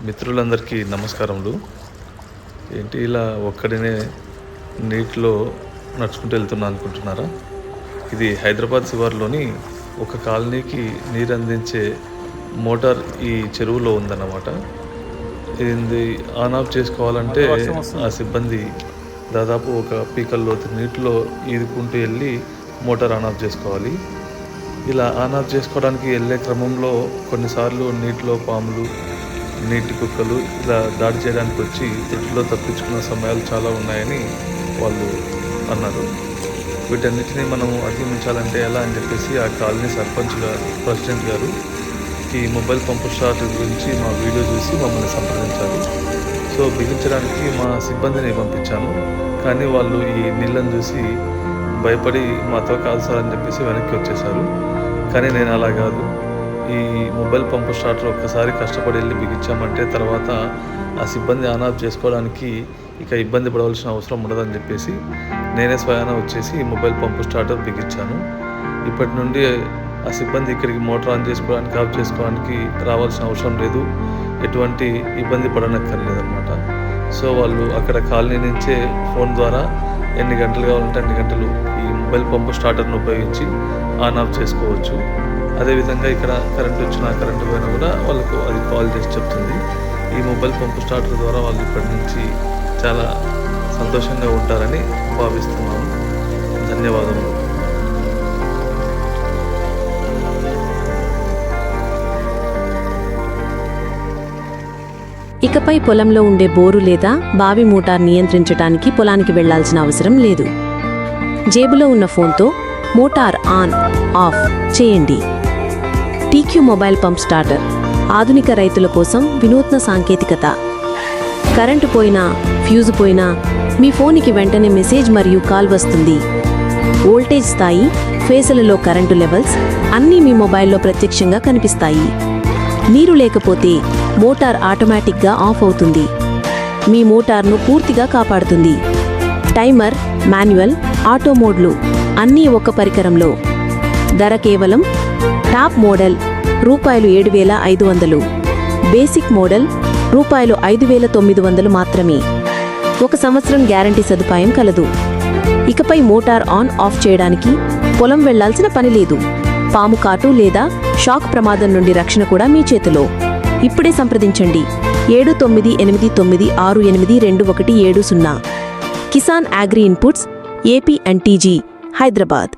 మిత్రులందరికీ నమస్కారములు. ఏంటి ఇలా ఒక్కడినే నీటిలో నడుచుకుంటూ వెళ్తున్నా అనుకుంటున్నారా? ఇది హైదరాబాద్ శివార్లోని ఒక కాలనీకి నీరు అందించే మోటార్ ఈ చెరువులో ఉందన్నమాట. ఇది ఆన్ ఆఫ్ చేసుకోవాలంటే ఆ సిబ్బంది దాదాపు ఒక పీకల లోతు నీటిలో ఈదుకుంటూ వెళ్ళి మోటార్ ఆన్ ఆఫ్ చేసుకోవాలి. ఇలా ఆన్ ఆఫ్ చేసుకోవడానికి వెళ్ళే క్రమంలో కొన్నిసార్లు నీటిలో పాములు, నీటి కుక్కలు ఇలా దాడి చేయడానికి వచ్చి త్రుటిలో తప్పించుకున్న సమయాలు చాలా ఉన్నాయని వాళ్ళు అన్నారు. వీటన్నిటిని మనం అధిగమించాలంటే ఎలా అని చెప్పేసి ఆ కాలనీ సర్పంచ్ గారు, ప్రెసిడెంట్ గారు ఈ మొబైల్ పంపు స్టార్ట్ గురించి మా వీడియో చూసి మమ్మల్ని సంప్రదించారు. సో బిగించడానికి మా సిబ్బందిని పంపించాను, కానీ వాళ్ళు ఈ నీళ్ళని చూసి భయపడి మాతో కాదు సార్ అని చెప్పేసి వెనక్కి వచ్చేసారు. కానీ నేను అలా కాదు, ఈ మొబైల్ పంపు స్టార్టర్ ఒక్కసారి కష్టపడి వెళ్ళి బిగించామంటే తర్వాత ఆ సిబ్బంది ఆన్ ఆఫ్ చేసుకోవడానికి ఇక ఇబ్బంది పడవలసిన అవసరం ఉండదని చెప్పేసి నేనే స్వయాన వచ్చేసి ఈ మొబైల్ పంపు స్టార్టర్ బిగించాను. ఇప్పటి నుండి ఆ సిబ్బంది ఇక్కడికి మోటార్ ఆన్ చేసుకోవడానికి, ఆఫ్ చేసుకోవడానికి రావాల్సిన అవసరం లేదు, ఎటువంటి ఇబ్బంది పడనక్కర్లేదన్నమాట. సో వాళ్ళు అక్కడ కాలనీ నుంచే ఫోన్ ద్వారా ఎన్ని గంటలు కావాలంటే అన్ని గంటలు ఈ మొబైల్ పంపు స్టార్టర్ను ఉపయోగించి ఆన్ ఆఫ్ చేసుకోవచ్చు. అదేవిధంగా ఇక్కడ కరెంట్ వచ్చినా కరెంటు పోయినా కూడా వాళ్ళకు అది కాల్ చేసి చెప్తుంది. ఈ మొబైల్ పంపు స్టార్టర్ ద్వారా వాళ్ళు ఇప్పటి నుంచి చాలా సంతోషంగా ఉంటారని భావిస్తున్నాము. ధన్యవాదములు. ఇకపై పొలంలో ఉండే బోరు లేదా బావి మోటార్ నియంత్రించడానికి పొలానికి వెళ్లాల్సిన అవసరం లేదు. జేబులో ఉన్న ఫోన్తో మోటార్ ఆన్ ఆఫ్ చేయండి. టీక్యూ మొబైల్ పంప్ స్టార్టర్ ఆధునిక రైతుల కోసం వినూత్న సాంకేతికత. కరెంటు పోయినా, ఫ్యూజు పోయినా మీ ఫోన్కి వెంటనే మెసేజ్ మరియు కాల్ వస్తుంది. వోల్టేజ్ స్థాయి, ఫేసులలో కరెంటు లెవెల్స్ అన్నీ మీ మొబైల్లో ప్రత్యక్షంగా కనిపిస్తాయి. నీరు లేకపోతే మోటార్ ఆటోమేటిక్గా ఆఫ్ అవుతుంది. మీ మోటార్ను పూర్తిగా కాపాడుతుంది. టైమర్, మాన్యువల్, ఆటో మోడ్లు అన్నీ ఒక పరికరంలో. ధర కేవలం టాప్ మోడల్ ₹7,500, బేసిక్ మోడల్ ₹5,900 మాత్రమే. 1 సంవత్సరం గ్యారంటీ సదుపాయం కలదు. ఇకపై మోటార్ ఆన్ ఆఫ్ చేయడానికి పొలం వెళ్లాల్సిన పని లేదు. పాము కాటు లేదా షాక్ ప్రమాదం నుండి రక్షణ కూడా మీ చేతిలో. ఇప్పుడే సంప్రదించండి 7989682170. Kisan agri inputs, AP&TG, Hyderabad.